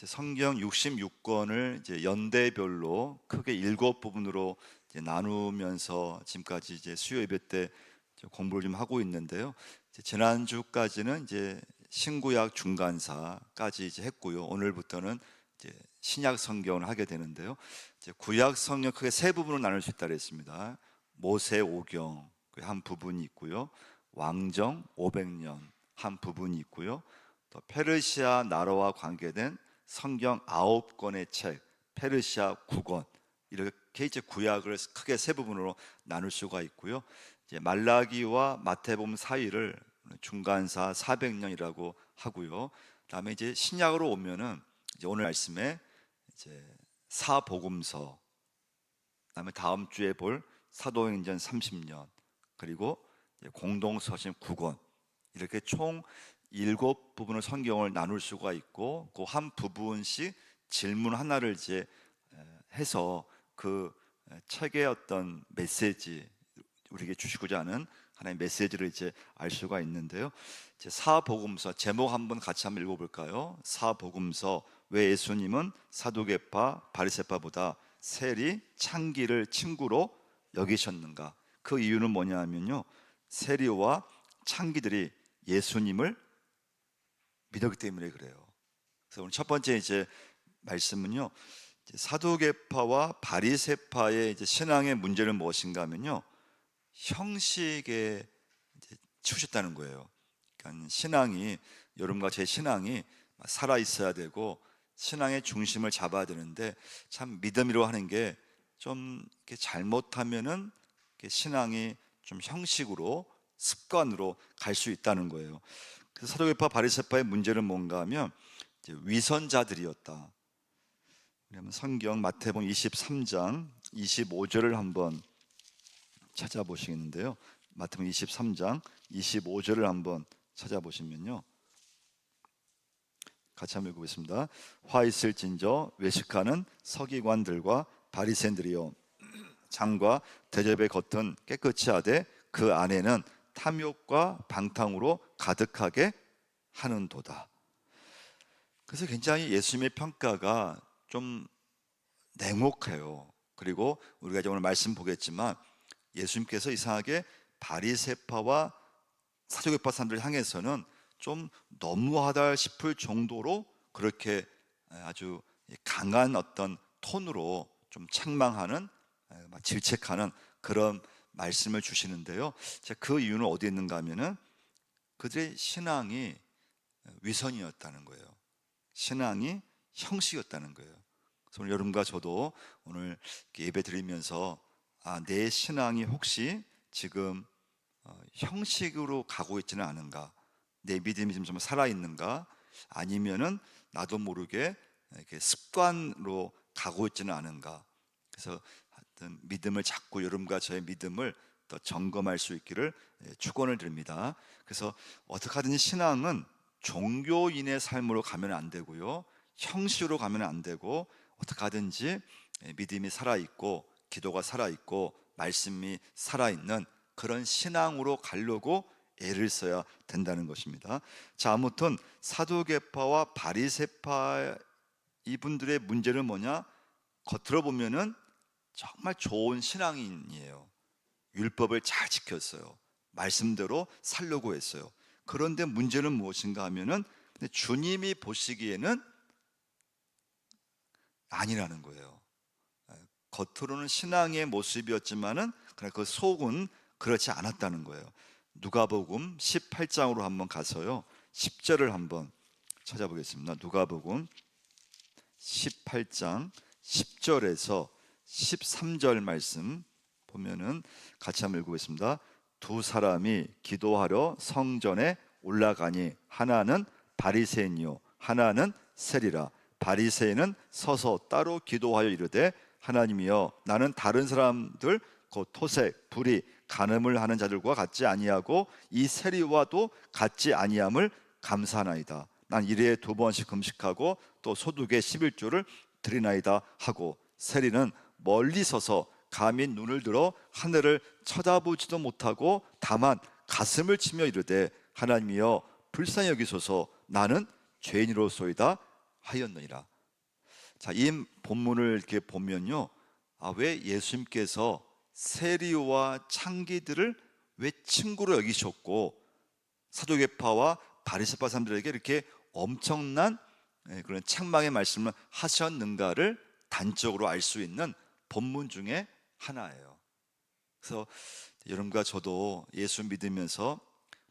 이제 성경 66권을 이제 연대별로 크게 7부분으로 이제 나누면서 지금까지 이제 수요 예배 때 공부를 좀 하고 있는데요. 이제 지난주까지는 이제 신구약 중간사까지 이제 했고요. 오늘부터는 이제 신약 성경을 하게 되는데요. 이제 구약 성경 크게 세 부분으로 나눌 수 있다 그랬습니다. 모세 오경 한 부분이 있고요. 왕정 500년 한 부분이 있고요. 또 페르시아 나라와 관계된 성경 9권의 책, 페르시아 9권, 이렇게 이제 구약을 크게 세 부분으로 나눌 수가 있고요. 이제 말라기와 마태복음 사이를 중간사 400년이라고 하고요. 그다음에 이제 신약으로 오면은 이제 오늘 말씀에 이제 사복음서, 그다음에 다음 주에 볼 사도행전 30년, 그리고 공동서신 9권, 이렇게 총 7부분의 성경을 나눌 수가 있고, 그 한 부분씩 질문 하나를 이제 해서 그 책의 어떤 메시지, 우리에게 주시고자 하는 하나의 메시지를 이제 알 수가 있는데요. 이제 사복음서 제목 한번 같이 한번 읽어볼까요? 사복음서, 왜 예수님은 사두개파 바리새파보다 세리 창기를 친구로 여기셨는가? 그 이유는 뭐냐면요, 세리와 창기들이 예수님을 믿었기 때문에 그래요. 그래서 오늘 첫 번째 이제 말씀은요, 이제 사두개파와 바리새파의 이제 신앙의 문제는 무엇인가 하면요, 형식에 이제 치우쳤다는 거예요. 그러니까 신앙이, 여러분과 제 신앙이 살아 있어야 되고 신앙의 중심을 잡아야 되는데, 참 믿음이라고 하는 게 좀 잘못하면은 신앙이 좀 형식으로, 습관으로 갈 수 있다는 거예요. 그래서 사두개파 바리새파의 문제는 뭔가 하면 이제 위선자들이었다. 왜냐하면 성경 마태복음 23장 25절을 한번 찾아보시겠는데요. 마태복음 23장 25절을 한번 찾아보시면요, 같이 한번 읽어보겠습니다. 화 있을진저 외식하는 서기관들과 바리새인들이요, 장과 대접의 겉은 깨끗이 하되 그 안에는 탐욕과 방탕으로 가득하게 하는도다. 그래서 굉장히 예수님의 평가가 좀 냉혹해요. 그리고 우리가 이제 오늘 말씀 보겠지만 예수님께서 이상하게 바리새파와 사두개파 사람들을 향해서는 좀 너무하다 싶을 정도로 그렇게 아주 강한 어떤 톤으로 좀 책망하는, 질책하는 그런 말씀을 주시는데요. 그 이유는 어디에 있는가 하면은 그들의 신앙이 위선이었다는 거예요. 신앙이 형식이었다는 거예요. 그래서 오늘 여러분과 저도 오늘 예배 드리면서 내 신앙이 혹시 지금 형식으로 가고 있지는 않은가, 내 믿음이 좀 살아있는가, 아니면은 나도 모르게 이렇게 습관으로 가고 있지는 않은가. 그래서 하여튼 믿음을 잡고 여러분과 저의 믿음을 더 점검할 수 있기를 축원을 드립니다. 그래서 어떻게 하든지 신앙은 종교인의 삶으로 가면 안 되고요, 형식으로 가면 안 되고, 어떻게 하든지 믿음이 살아있고 기도가 살아있고 말씀이 살아있는 그런 신앙으로 가려고 애를 써야 된다는 것입니다. 자, 아무튼 사두개파와 바리새파 이분들의 문제는 뭐냐? 겉으로 보면은 정말 좋은 신앙인이에요. 율법을 잘 지켰어요. 말씀대로 살려고 했어요. 그런데 문제는 무엇인가 하면은 주님이 보시기에는 아니라는 거예요. 겉으로는 신앙의 모습이었지만은 그러나 그 속은 그렇지 않았다는 거예요. 누가복음 18장으로 한번 가서요, 10절을 한번 찾아보겠습니다. 누가복음 18장 10절에서 13절 말씀 보면은 같이 한번 읽어보겠습니다. 두 사람이 기도하러 성전에 올라가니 하나는 바리새인이요 하나는 세리라. 바리새인은 서서 따로 기도하여 이르되, 하나님이여, 나는 다른 사람들 곧 토색, 불의, 간음을 하는 자들과 같지 아니하고 이 세리와도 같지 아니함을 감사하나이다. 난 일에 2번씩 금식하고 또 소득의 11조를 드리나이다 하고, 세리는 멀리 서서 감히 눈을 들어 하늘을 쳐다보지도 못하고 다만 가슴을 치며 이르되, 하나님이여 불쌍히 여기소서, 나는 죄인으로소이다 하였느니라. 자, 이 본문을 이렇게 보면요, 왜 예수님께서 세리와 창기들을 왜 친구로 여기셨고 사두개파와 바리새파 사람들에게 이렇게 엄청난 그런 책망의 말씀을 하셨는가를 단적으로 알 수 있는 본문 중에 하나예요. 그래서 여러분과 저도 예수 믿으면서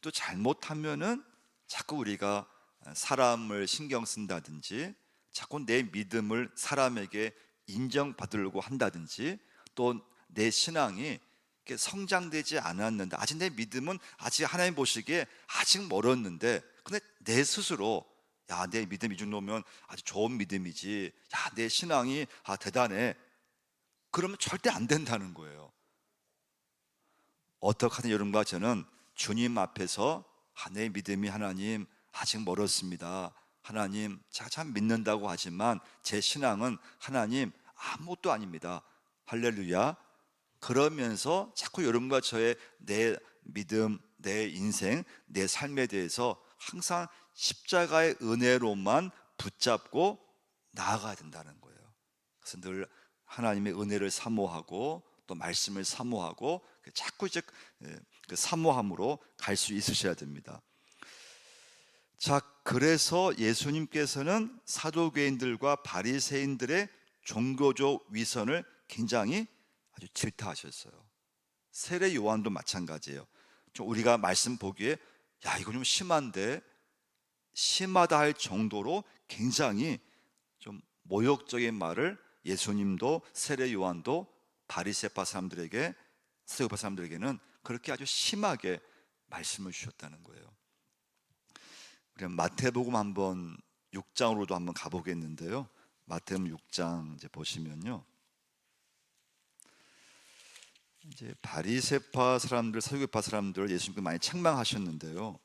또 잘못하면은 자꾸 우리가 사람을 신경 쓴다든지 자꾸 내 믿음을 사람에게 인정받으려고 한다든지 또 내 신앙이 이렇게 성장되지 않았는데 아직 내 믿음은 아직 하나님 보시기에 아직 멀었는데 근데 내 스스로 야, 내 믿음 이 정도면 아주 좋은 믿음이지, 야, 내 신앙이 대단해, 그러면 절대 안 된다는 거예요. 어떻게 하든 여러분과 저는 주님 앞에서 내 믿음이 하나님 아직 멀었습니다, 하나님 제가 참 믿는다고 하지만 제 신앙은 하나님 아무것도 아닙니다, 할렐루야, 그러면서 자꾸 여러분과 저의 내 믿음, 내 인생, 내 삶에 대해서 항상 십자가의 은혜로만 붙잡고 나아가야 된다는 거예요. 그래서 늘 하나님의 은혜를 사모하고 또 말씀을 사모하고 자꾸 이제 그 사모함으로 갈 수 있으셔야 됩니다. 자, 그래서 예수님께서는 사도개인들과 바리새인들의 종교적 위선을 굉장히 아주 질타하셨어요. 세례 요한도 마찬가지예요. 좀 우리가 말씀 보기에 야, 이거 좀 심한데, 심하다 할 정도로 굉장히 좀 모욕적인 말을 예수님도 세례 요한도 바리새파 사람들에게, 서기파 사람들에게는 그렇게 아주 심하게 말씀을 주셨다는 거예요. 우리 마태복음 한번 6장으로도 한번 가보겠는데요. 마태복음 6장 이제 보시면요, 이제 바리새파 사람들, 서기파 사람들 예수님께 많이 책망하셨는데요.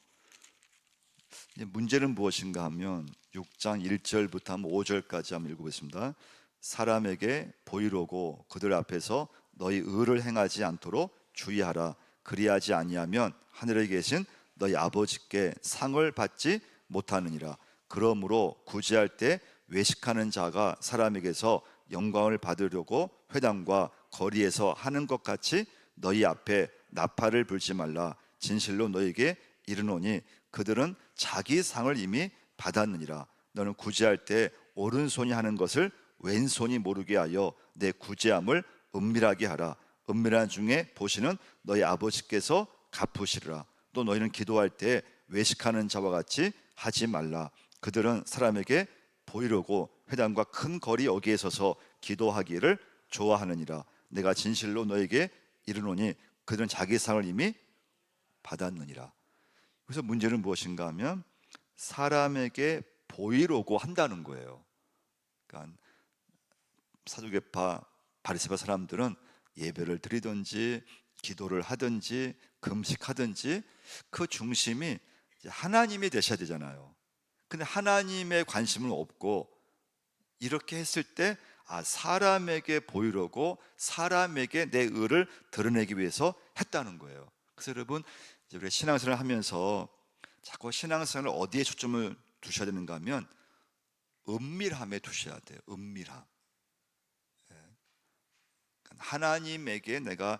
이제 문제는 무엇인가 하면 6장 1절부터 한번 5절까지 한번 읽어보겠습니다. 사람에게 보이려고 그들 앞에서 너희 의를 행하지 않도록 주의하라. 그리하지 아니하면 하늘에 계신 너희 아버지께 상을 받지 못하느니라. 그러므로 구제할 때 외식하는 자가 사람에게서 영광을 받으려고 회당과 거리에서 하는 것 같이 너희 앞에 나팔을 불지 말라. 진실로 너희에게 이르노니 그들은 자기 상을 이미 받았느니라. 너는 구제할 때 오른손이 하는 것을 왼손이 모르게 하여 내 구제함을 은밀하게 하라. 은밀한 중에 보시는 너희 아버지께서 갚으시리라. 또 너희는 기도할 때 외식하는 자와 같이 하지 말라. 그들은 사람에게 보이려고 회당과 큰 거리 여기에 서서 기도하기를 좋아하느니라. 내가 진실로 너에게 이르노니 그들은 자기 상을 이미 받았느니라. 그래서 문제는 무엇인가 하면 사람에게 보이려고 한다는 거예요. 그러니까 사두개파 바리새파 사람들은 예배를 드리든지 기도를 하든지 금식하든지 그 중심이 하나님이 되셔야 되잖아요. 근데 하나님의 관심은 없고 이렇게 했을 때 사람에게 보이려고 사람에게 내 의를 드러내기 위해서 했다는 거예요. 그래서 여러분, 이제 우리가 신앙생활을 하면서 자꾸 신앙생활을 어디에 초점을 두셔야 되는가 하면 은밀함에 두셔야 돼요. 은밀함. 하나님에게 내가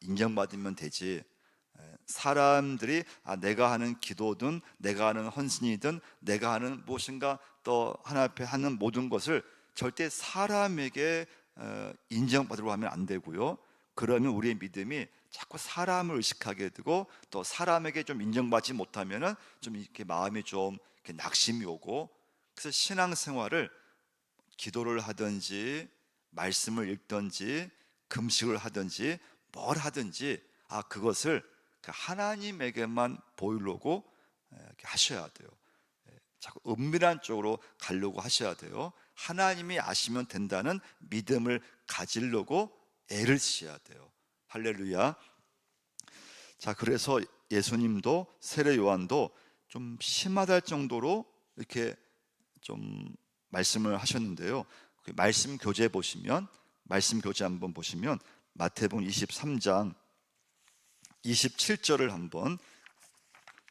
인정받으면 되지, 사람들이 내가 하는 기도든 내가 하는 헌신이든 내가 하는 무엇인가 또 하나 앞에 하는 모든 것을 절대 사람에게 인정받으려고 하면 안 되고요. 그러면 우리의 믿음이 자꾸 사람을 의식하게 되고 또 사람에게 좀 인정받지 못하면은 좀 이렇게 마음이 좀 이렇게 낙심이 오고, 그래서 신앙생활을 기도를 하든지 말씀을 읽든지 금식을 하든지 뭘 하든지 그것을 하나님에게만 보이려고 이렇게 하셔야 돼요. 자꾸 은밀한 쪽으로 가려고 하셔야 돼요. 하나님이 아시면 된다는 믿음을 가지려고 애를 쓰셔야 돼요. 할렐루야. 자, 그래서 예수님도 세례 요한도 좀 심하다 할 정도로 이렇게 좀 말씀을 하셨는데요. 말씀 교재 보시면, 말씀 교재 한번 보시면 마태복음 23장 27절을 한번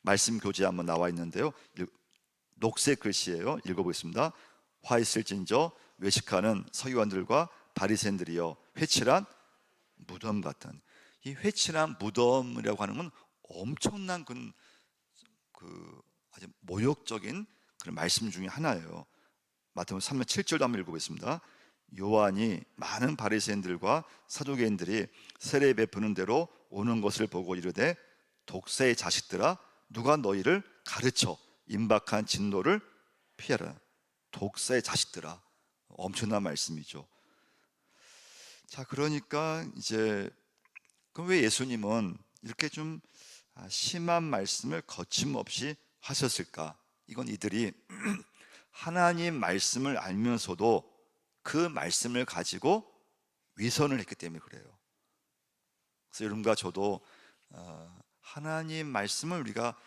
말씀 교재 한번 나와 있는데요. 녹색 글씨예요. 읽어보겠습니다. 화 있을진저 외식하는 서기관들과 바리새인들이여 회칠한 무덤 같은. 이 회칠한 무덤이라고 하는 건 엄청난 그 아주 모욕적인 그런 말씀 중에 하나예요. 마태복음 3장 7절도 한번 읽어보겠습니다. 요한이 많은 바리새인들과 사두개인들이 세례 베푸는 대로 오는 것을 보고 이르되 독새의 자식들아 누가 너희를 가르쳐 임박한 진노를 피하라. 독새의 자식들아, 엄청난 말씀이죠. 자, 그러니까 이제 그럼 왜 예수님은 이렇게 좀 심한 말씀을 거침없이 하셨을까? 이건 이들이 하나님 말씀을 알면서도 그 말씀을 가지고 위선을 했기 때문에 그래요. 그래서 여러분과 저도 하나님 말씀을 우리가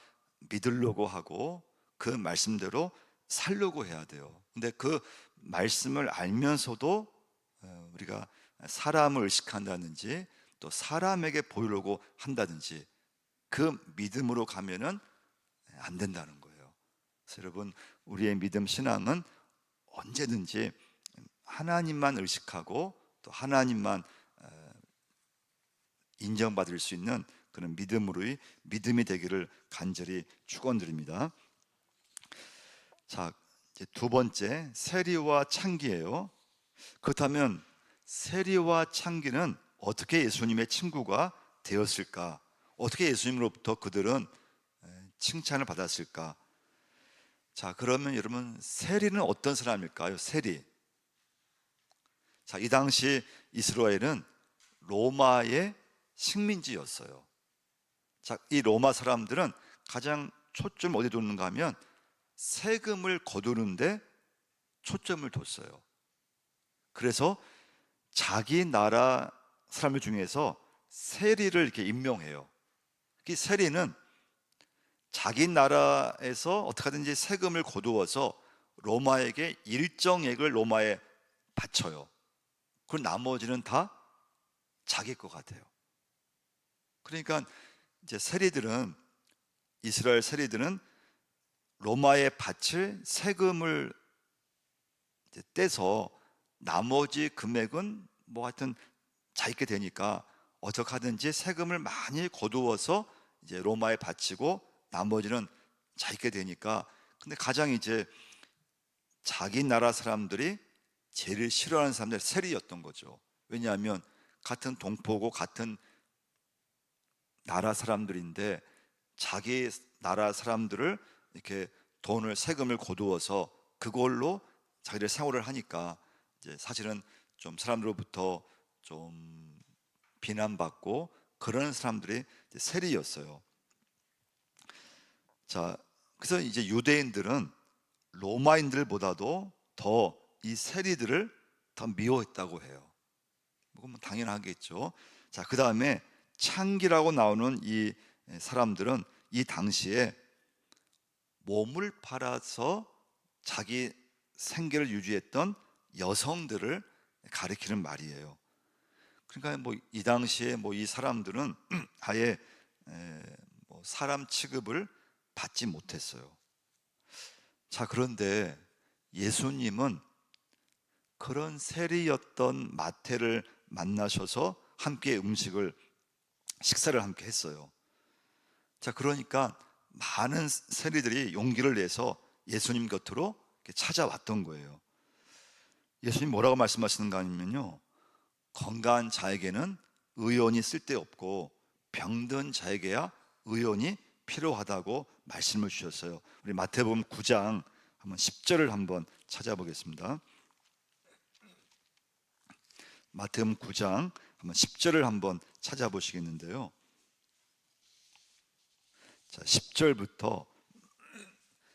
믿으려고 하고 그 말씀대로 살려고 해야 돼요. 근데 그 말씀을 알면서도 우리가 사람을 의식한다든지 또 사람에게 보이려고 한다든지 그 믿음으로 가면은 안 된다는 거예요. 그래서 여러분, 우리의 믿음 신앙은 언제든지 하나님만 의식하고 또 하나님만 인정받을 수 있는 그런 믿음으로의 믿음이 되기를 간절히 축원드립니다. 자, 이제 두 번째, 세리와 창기예요. 그렇다면 세리와 창기는 어떻게 예수님의 친구가 되었을까? 어떻게 예수님으로부터 그들은 칭찬을 받았을까? 자, 그러면 여러분, 세리는 어떤 사람일까요? 세리. 자, 이 당시 이스라엘은 로마의 식민지였어요. 자, 이 로마 사람들은 가장 초점 어디 뒀는가 하면 세금을 거두는데 초점을 뒀어요. 그래서 자기 나라 사람들 중에서 세리를 이렇게 임명해요. 이 세리는 자기 나라에서 어떻게 하든지 세금을 거두어서 로마에게 일정액을 로마에 바쳐요. 그리고 나머지는 다 자기 것 같아요. 그러니까 이제 세리들은, 이스라엘 세리들은 로마에 바칠 세금을 이제 떼서 나머지 금액은 뭐 하여튼 자기게 되니까 어떻게 하든지 세금을 많이 거두어서 이제 로마에 바치고 나머지는 자기게 되니까, 근데 가장 이제 자기 나라 사람들이 제일 싫어하는 사람들이 세리였던 거죠. 왜냐하면 같은 동포고 같은 나라 사람들인데 자기 나라 사람들을 이렇게 돈을 세금을 거두어서 그걸로 자기들 생활을 하니까 이제 사실은 좀 사람들로부터 좀 비난받고 그런 사람들이 이제 세리였어요. 자, 그래서 이제 유대인들은 로마인들보다도 더 이 세리들을 더 미워했다고 해요. 그건 뭐 당연하겠죠. 자, 그 다음에 창기라고 나오는 이 사람들은 이 당시에 몸을 팔아서 자기 생계를 유지했던 여성들을 가리키는 말이에요. 그러니까 뭐 이 당시에 뭐 이 사람들은 아예 뭐 사람 취급을 받지 못했어요. 자, 그런데 예수님은 그런 세리였던 마태를 만나셔서 함께 식사를 함께 했어요. 자, 그러니까 많은 세리들이 용기를 내서 예수님 곁으로 찾아왔던 거예요. 예수님 뭐라고 말씀하시는가 하면요, 건강한 자에게는 의원이 쓸데없고 병든 자에게야 의원이 필요하다고 말씀을 주셨어요. 우리 마태복음 9장 한번 10절을 한번 찾아보겠습니다. 마태복음 9장 한번 10절을 한번 찾아보시겠는데요. 자, 10절부터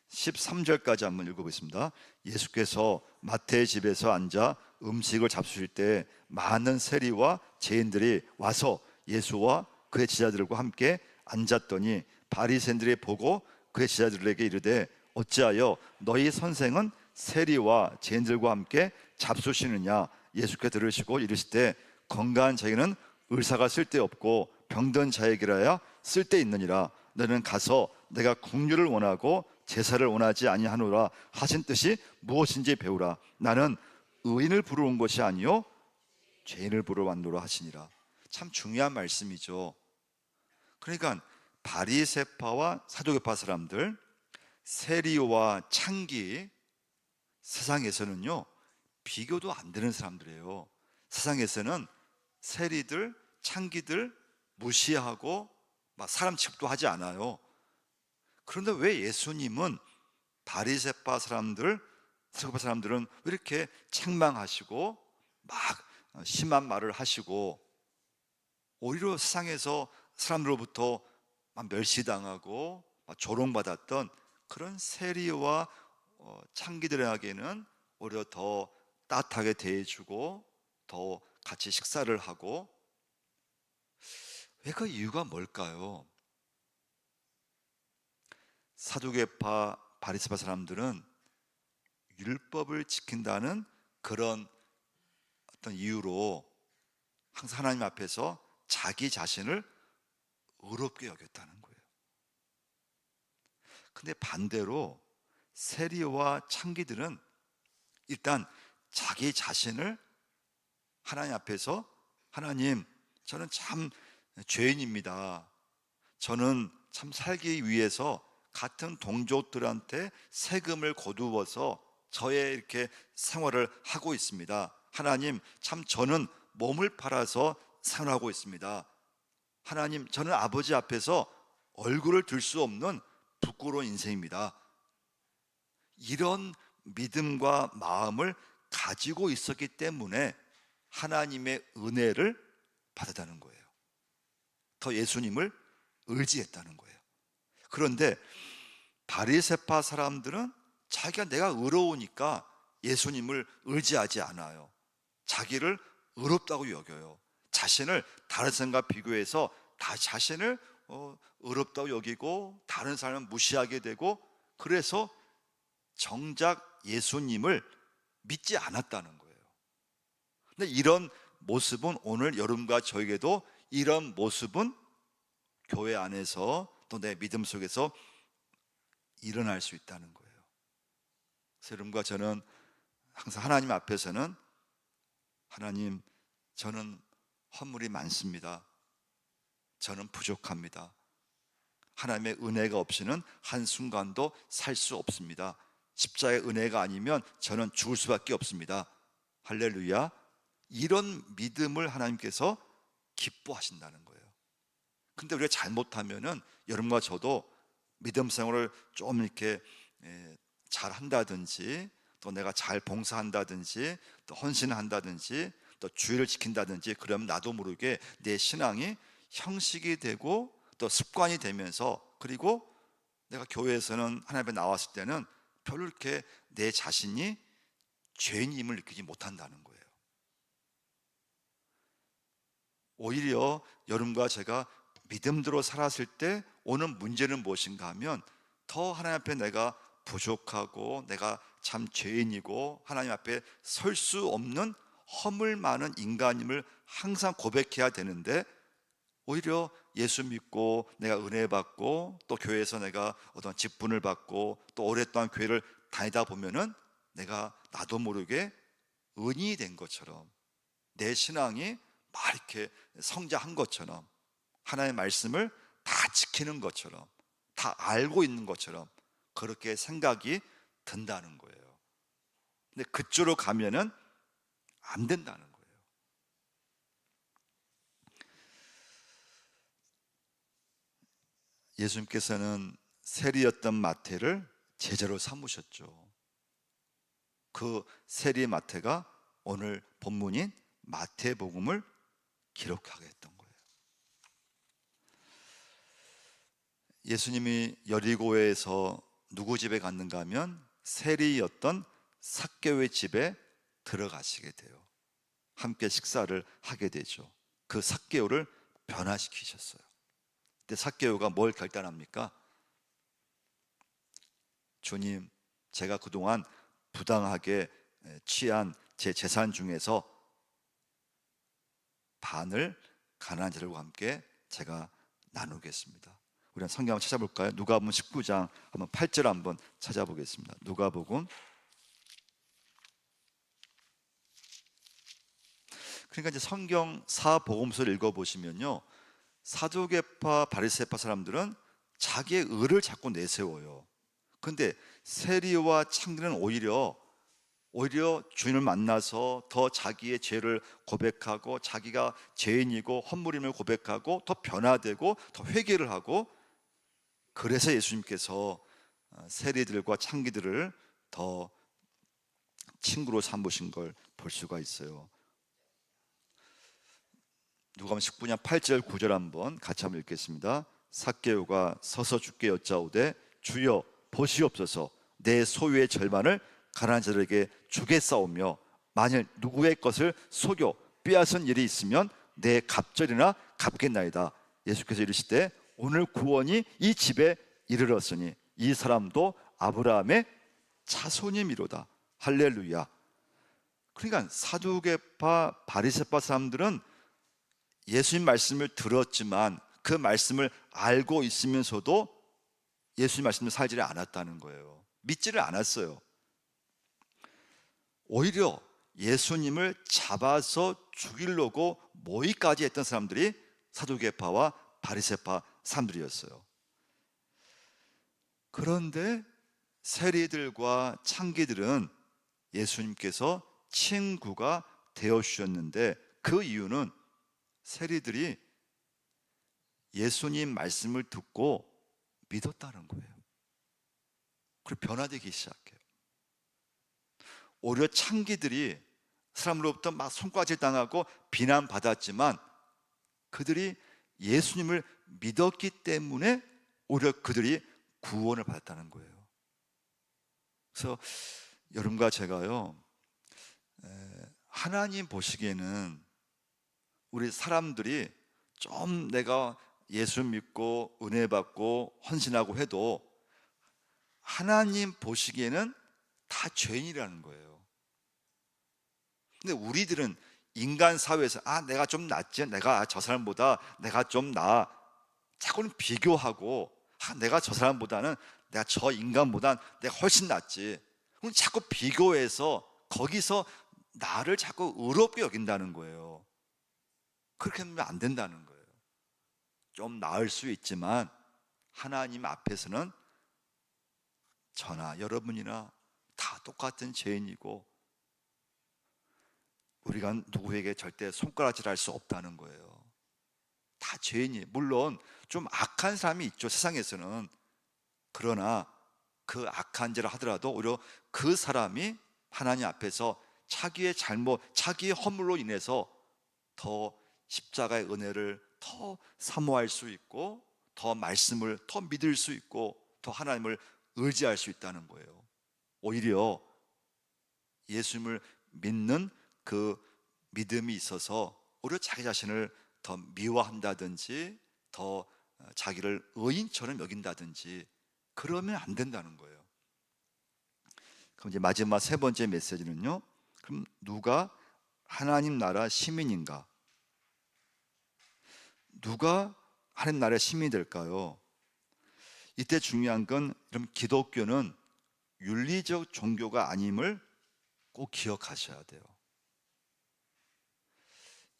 13절까지 한번 읽어보겠습니다. 예수께서 마태의 집에서 앉아 음식을 잡수실 때 많은 세리와 죄인들이 와서 예수와 그의 제자들과 함께 앉았더니 바리새인들이 보고 그의 제자들에게 이르되 어찌하여 너희 선생은 세리와 죄인들과 함께 잡수시느냐. 예수께 들으시고 이르시되 건강한 자에게는 의사가 쓸데없고 병든 자에게라야 쓸데있느니라. 너는 가서 내가 긍휼을 원하고 제사를 원하지 아니하노라 하신 뜻이 무엇인지 배우라. 나는 의인을 부르러 온 것이 아니요 죄인을 부르러 왔노라 하시니라. 참 중요한 말씀이죠. 그러니까 바리새파와 사두개파 사람들, 세리와 창기, 세상에서는요 비교도 안 되는 사람들이에요. 세상에서는 세리들, 창기들 무시하고 막 사람 취급도 하지 않아요. 그런데 왜 예수님은 바리새파 사람들, 사두개파 사람들은 왜 이렇게 책망하시고 막 심한 말을 하시고 오히려 세상에서 사람들로부터 막 멸시당하고 막 조롱받았던 그런 세리와 창기들에게는 오히려 더 따뜻하게 대해주고 더 같이 식사를 하고, 왜 그 이유가 뭘까요? 사두개파 바리새파 사람들은 율법을 지킨다는 그런 어떤 이유로 항상 하나님 앞에서 자기 자신을 의롭게 여겼다는 거예요. 근데 반대로 세리와 창기들은 일단 자기 자신을 하나님 앞에서, 하나님, 저는 참 죄인입니다. 저는 참 살기 위해서 같은 동족들한테 세금을 거두어서 저의 이렇게 생활을 하고 있습니다. 하나님, 참 저는 몸을 팔아서 생활하고 있습니다. 하나님, 저는 아버지 앞에서 얼굴을 들 수 없는 부끄러운 인생입니다. 이런 믿음과 마음을 가지고 있었기 때문에 하나님의 은혜를 받았다는 거예요. 더 예수님을 의지했다는 거예요. 그런데 바리새파 사람들은 자기가 내가 의로우니까 예수님을 의지하지 않아요. 자기를 의롭다고 여겨요. 자신을 다른 사람과 비교해서 다 자신을 의롭다고 여기고 다른 사람을 무시하게 되고, 그래서 정작 예수님을 믿지 않았다는 거예요. 근데 이런 모습은 오늘 여러분과 저에게도, 이런 모습은 교회 안에서 또 내 믿음 속에서 일어날 수 있다는 거예요. 그래서 여러분과 저는 항상 하나님 앞에서는, 하나님, 저는 허물이 많습니다. 저는 부족합니다. 하나님의 은혜가 없이는 한순간도 살 수 없습니다. 십자가의 은혜가 아니면 저는 죽을 수밖에 없습니다. 할렐루야. 이런 믿음을 하나님께서 기뻐하신다는 거예요. 근데 우리가 잘못하면은 여러분과 저도 믿음 생활을 좀 이렇게 잘 한다든지, 또 내가 잘 봉사한다든지, 또 헌신한다든지, 또 주의를 지킨다든지, 그러면 나도 모르게 내 신앙이 형식이 되고 또 습관이 되면서, 그리고 내가 교회에서는 하나님 앞에 나왔을 때는 별로 이렇게 내 자신이 죄인임을 느끼지 못한다는 거예요. 오히려 여러분과 제가 믿음대로 살았을 때 오는 문제는 무엇인가 하면, 더 하나님 앞에 내가 부족하고 내가 참 죄인이고 하나님 앞에 설 수 없는 허물 많은 인간임을 항상 고백해야 되는데, 오히려 예수 믿고 내가 은혜 받고 또 교회에서 내가 어떤 직분을 받고 또 오랫동안 교회를 다니다 보면은 내가 나도 모르게 은인이 된 것처럼, 내 신앙이 막 이렇게 성장한 것처럼, 하나님의 말씀을 다 지키는 것처럼, 다 알고 있는 것처럼 그렇게 생각이 든다는 거예요. 근데 그쪽으로 가면은 안 된다는 거예요. 예수님께서는 세리였던 마태를 제자로 삼으셨죠. 그 세리 마태가 오늘 본문인 마태복음을 기록하게 했던 거예요. 예수님이 여리고에서 누구 집에 갔는가 하면 세리였던 삭개오의 집에 들어가시게 돼요. 함께 식사를 하게 되죠. 그 삭개오를 변화시키셨어요. 근데 삭개오가 뭘 결단합니까? 주님, 제가 그동안 부당하게 취한 제 재산 중에서 반을 가난한 자들과 함께 제가 나누겠습니다. 우리 성경 한번 찾아볼까요? 누가복음 19장 한번 8절 한번 찾아보겠습니다. 누가복음. 그러니까 이제 성경 사복음서를 읽어보시면요, 사두개파 바리새파 사람들은 자기의 의를 자꾸 내세워요. 근데 세리와 창기는 오히려 주인을 만나서 더 자기의 죄를 고백하고 자기가 죄인이고 헛물임을 고백하고 더 변화되고 더 회개를 하고, 그래서 예수님께서 세리들과 창기들을 더 친구로 삼으신 걸 볼 수가 있어요. 누가복음 19장 8절 9절 한번 같이 한번 읽겠습니다. 삭개오가 서서 주께 여짜오되 주여 보시옵소서, 내 소유의 절반을 가난한 자들에게 주겠사오며 만일 누구의 것을 속여 빼앗은 일이 있으면 내 갑절이나 갚겠나이다. 예수께서 이르시되 오늘 구원이 이 집에 이르렀으니 이 사람도 아브라함의 자손이미로다. 할렐루야. 그러니까 사두개파 바리새파 사람들은 예수님 말씀을 들었지만 그 말씀을 알고 있으면서도 예수님 말씀을 살지를 않았다는 거예요. 믿지를 않았어요. 오히려 예수님을 잡아서 죽이려고 모의까지 했던 사람들이 사두개파와 바리새파 사람들이었어요. 그런데 세리들과 창기들은 예수님께서 친구가 되어 주셨는데, 그 이유는 세리들이 예수님 말씀을 듣고 믿었다는 거예요. 그리고 변화되기 시작해요. 오히려 창기들이 사람으로부터 막 손가락질 당하고 비난받았지만 그들이 예수님을 믿었기 때문에 오히려 그들이 구원을 받았다는 거예요. 그래서 여러분과 제가요, 하나님 보시기에는 우리 사람들이 좀 내가 예수 믿고 은혜 받고 헌신하고 해도 하나님 보시기에는 다 죄인이라는 거예요. 근데 우리들은 인간 사회에서 내가 좀 낫지, 내가 저 사람보다 내가 좀 나아, 자꾸는 비교하고 내가 저 사람보다는, 내가 저 인간보다는 내가 훨씬 낫지, 그럼 자꾸 비교해서 거기서 나를 자꾸 의롭게 여긴다는 거예요. 그렇게 하면 안 된다는 거예요. 좀 나을 수 있지만 하나님 앞에서는 저나 여러분이나 다 똑같은 죄인이고 우리가 누구에게 절대 손가락질할 수 없다는 거예요. 다 죄인이에요. 물론 좀 악한 사람이 있죠, 세상에서는. 그러나 그 악한 죄를 하더라도 오히려 그 사람이 하나님 앞에서 자기의 잘못, 자기의 허물로 인해서 더 십자가의 은혜를 더 사모할 수 있고, 더 말씀을 더 믿을 수 있고, 더 하나님을 의지할 수 있다는 거예요. 오히려 예수님을 믿는 그 믿음이 있어서 오히려 자기 자신을 더 미워한다든지 더 자기를 의인처럼 여긴다든지 그러면 안 된다는 거예요. 그럼 이제 마지막 세 번째 메시지는요, 그럼 누가 하나님 나라 시민인가? 누가 하나님 나라의 시민이 될까요? 이때 중요한 건, 여러분, 기독교는 윤리적 종교가 아님을 꼭 기억하셔야 돼요.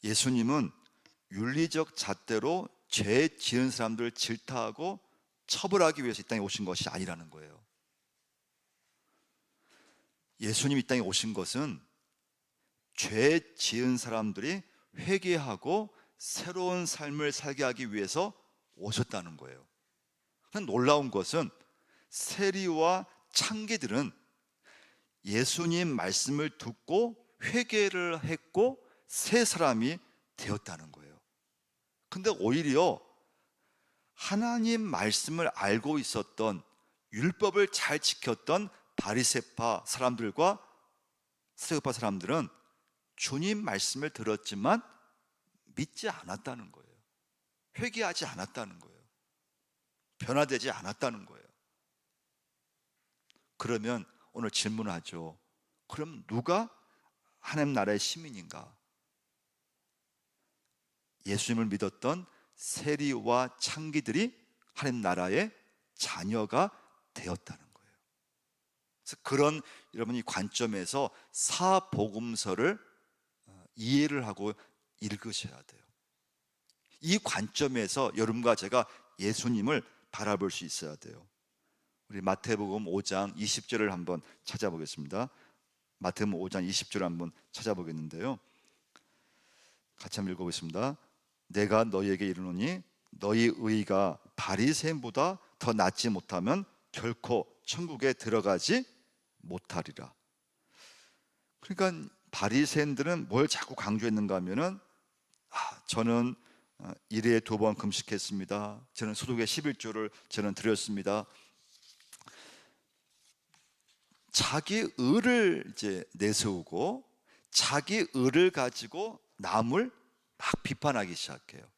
예수님은 윤리적 잣대로 죄 지은 사람들을 질타하고 처벌하기 위해서 이 땅에 오신 것이 아니라는 거예요. 예수님이 이 땅에 오신 것은 죄 지은 사람들이 회개하고 새로운 삶을 살게 하기 위해서 오셨다는 거예요. 놀라운 것은 세리와 창기들은 예수님 말씀을 듣고 회개를 했고 새 사람이 되었다는 거예요. 근데 오히려 하나님 말씀을 알고 있었던, 율법을 잘 지켰던 바리새파 사람들과 사두개파 사람들은 주님 말씀을 들었지만 믿지 않았다는 거예요. 회개하지 않았다는 거예요. 변화되지 않았다는 거예요. 그러면 오늘 질문하죠. 그럼 누가 하나님 나라의 시민인가? 예수님을 믿었던 세리와 창기들이 하나님 나라의 자녀가 되었다는 거예요. 그래서 그런 여러분이 관점에서 사복음서를 이해를 하고 읽으셔야 돼요. 이 관점에서 여러분과 제가 예수님을 바라볼 수 있어야 돼요. 우리 마태복음 5장 20절을 한번 찾아보겠습니다. 마태복음 5장 20절을 한번 찾아보겠는데요, 같이 한번 읽어보겠습니다. 내가 너희에게 이르노니 너희 의가 바리새인보다 더 낫지 못하면 결코 천국에 들어가지 못하리라. 그러니까 바리새인들은 뭘 자꾸 강조했는가 하면은 저는 일에 2번 금식했습니다. 저는 소득의 11조를 저는 드렸습니다. 자기 의를 이제 내세우고 자기 의를 가지고 남을 막 비판하기 시작해요.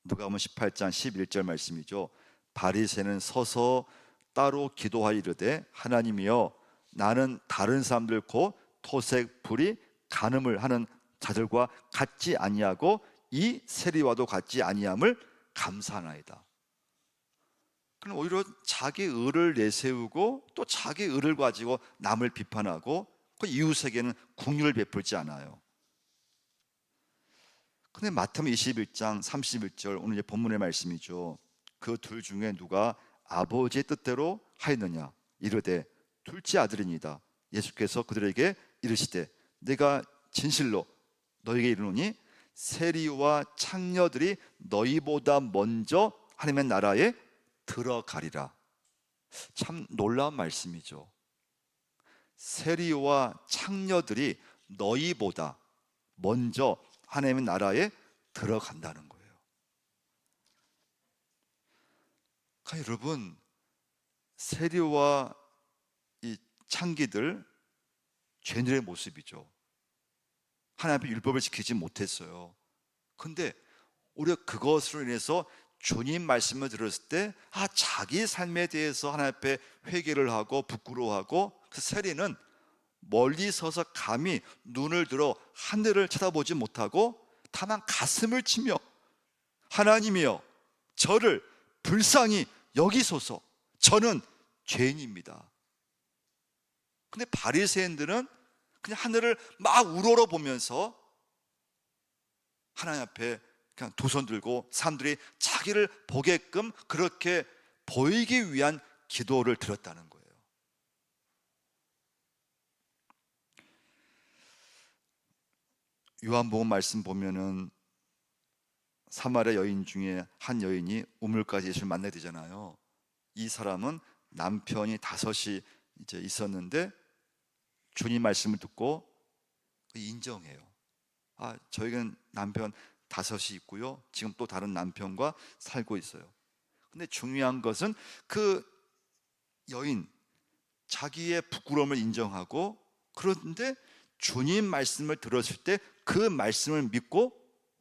누가복음 18장 11절 말씀이죠. 바리새는 서서 따로 기도하여 이르되 하나님이여 나는 다른 사람들 곧 토색 불이 간음을 하는 자들과 같지 아니하고 이 세리와도 같지 아니함을 감사하나이다. 그럼 오히려 자기 의를 내세우고 또 자기 의를 가지고 남을 비판하고 그 이웃에게는 긍휼을 베풀지 않아요. 근데 마태복음 21장 31절 오늘 본문의 말씀이죠. 그 둘 중에 누가 아버지의 뜻대로 하였느냐 이르되 둘째 아들이니이다. 예수께서 그들에게 이르시되 내가 진실로 너희에게 이르노니 세리와 창녀들이 너희보다 먼저 하나님의 나라에 들어가리라. 참 놀라운 말씀이죠. 세리와 창녀들이 너희보다 먼저 하나님의 나라에 들어간다는 거예요. 그러니까 여러분, 세리와 이 창기들 죄인들의 모습이죠. 하나님의 율법을 지키지 못했어요. 근데 우리가 그것으로 인해서 주님 말씀을 들었을 때 자기 삶에 대해서 하나님 앞에 회개를 하고 부끄러워하고, 그 세리는 멀리 서서 감히 눈을 들어 하늘을 쳐다보지 못하고 다만 가슴을 치며 하나님이여 저를 불쌍히 여기소서 저는 죄인입니다. 근데 바리새인들은 그냥 하늘을 막 우러러 보면서 하나님 앞에 그냥 두 손 들고 사람들이 자기를 보게끔 그렇게 보이기 위한 기도를 드렸다는 거예요. 요한복음 말씀 보면은 사마리아 여인 중에 한 여인이 우물가에 예수를 만나게 되잖아요. 이 사람은 남편이 5이 이제 있었는데 주님 말씀을 듣고 인정해요. 저에게는 남편 5이 있고요, 지금 또 다른 남편과 살고 있어요. 근데 중요한 것은 그 여인 자기의 부끄러움을 인정하고, 그런데 주님 말씀을 들었을 때 그 말씀을 믿고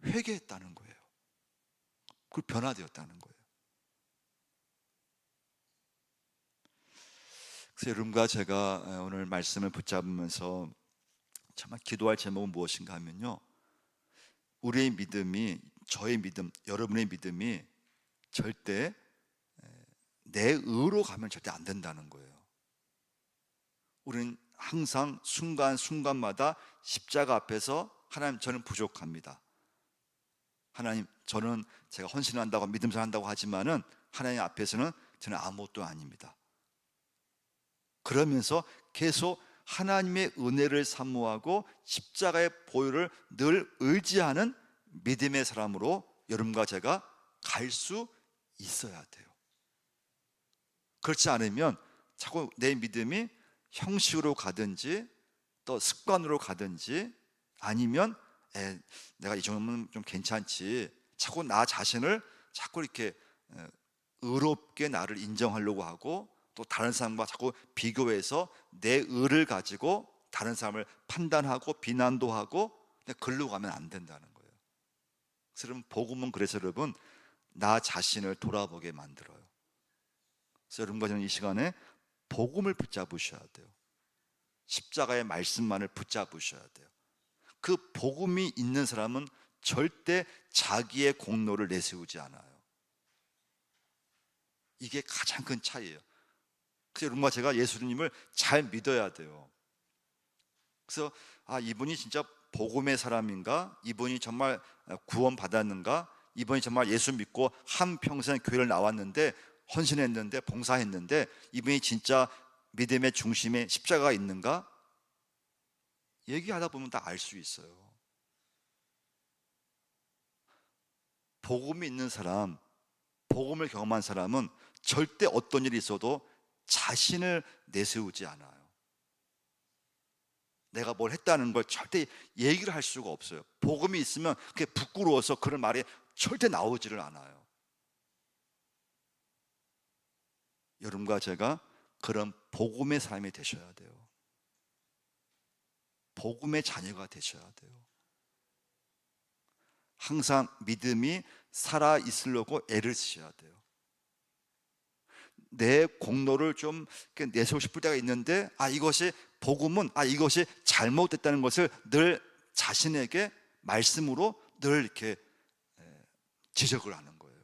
회개했다는 거예요. 그리고 변화되었다는 거예요. 그래서 여러분과 제가 오늘 말씀을 붙잡으면서 정말 기도할 제목은 무엇인가 하면요, 우리의 믿음이, 저의 믿음, 여러분의 믿음이 절대 내 의로 가면 절대 안 된다는 거예요. 우리는 항상 순간순간마다 십자가 앞에서 하나님 저는 부족합니다. 하나님 저는 제가 헌신한다고 믿음을 한다고 하지만은 하나님 앞에서는 저는 아무것도 아닙니다. 그러면서 계속 하나님의 은혜를 사모하고 십자가의 보혈을 늘 의지하는 믿음의 사람으로 여러분과 제가 갈 수 있어야 돼요. 그렇지 않으면 자꾸 내 믿음이 형식으로 가든지 또 습관으로 가든지 아니면 내가 이 정도면 좀 괜찮지, 자꾸 나 자신을 자꾸 이렇게 의롭게 나를 인정하려고 하고 또 다른 사람과 자꾸 비교해서 내 의를 가지고 다른 사람을 판단하고 비난도 하고 글로 가면 안 된다는 거예요. 그래서 여러분, 복음은 그래서 여러분 나 자신을 돌아보게 만들어요. 그래서 여러분과 저는 이 시간에 복음을 붙잡으셔야 돼요. 십자가의 말씀만을 붙잡으셔야 돼요. 그 복음이 있는 사람은 절대 자기의 공로를 내세우지 않아요. 이게 가장 큰 차이예요. 그래서 여러분과 제가 예수님을 잘 믿어야 돼요. 그래서 이분이 진짜 복음의 사람인가? 이분이 정말 구원 받았는가? 이분이 정말 예수 믿고 한평생 교회를 나왔는데 헌신했는데 봉사했는데 이분이 진짜 믿음의 중심에 십자가가 있는가? 얘기하다 보면 다 알 수 있어요. 복음이 있는 사람, 복음을 경험한 사람은 절대 어떤 일이 있어도 자신을 내세우지 않아요. 내가 뭘 했다는 걸 절대 얘기를 할 수가 없어요. 복음이 있으면 그게 부끄러워서 그런 말이 절대 나오지를 않아요. 여러분과 제가 그런 복음의 사람이 되셔야 돼요. 복음의 자녀가 되셔야 돼요. 항상 믿음이 살아 있으려고 애를 쓰셔야 돼요. 내 공로를 좀 내세우고 싶을 때가 있는데 이것이 복음은 이것이 잘못됐다는 것을 늘 자신에게 말씀으로 늘 이렇게 지적을 하는 거예요.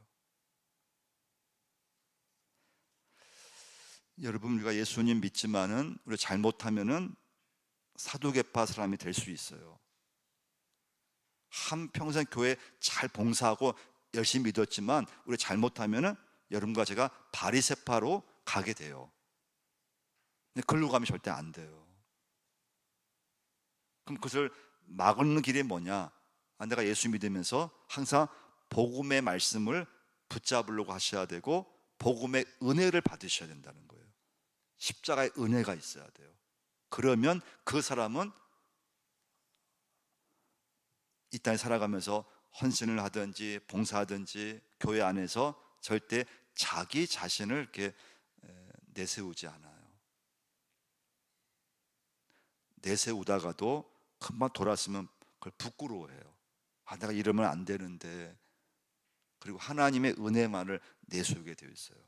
여러분, 우리가 예수님 믿지만은 우리 잘못하면은 사두개파 사람이 될 수 있어요. 한평생 교회 잘 봉사하고 열심히 믿었지만 우리 잘못하면은 여러분과 제가 바리새파로 가게 돼요. 근데 그걸로 가면 절대 안 돼요. 그럼 그것을 막는 길이 뭐냐? 내가 예수 믿으면서 항상 복음의 말씀을 붙잡으려고 하셔야 되고 복음의 은혜를 받으셔야 된다는 거예요. 십자가의 은혜가 있어야 돼요. 그러면 그 사람은 이 땅에 살아가면서 헌신을 하든지 봉사하든지 교회 안에서 절대 자기 자신을 이렇게 내세우지 않아요. 내세우다가도 금방 돌았으면 그걸 부끄러워해요. 내가 이러면 안 되는데. 그리고 하나님의 은혜만을 내세우게 되어 있어요.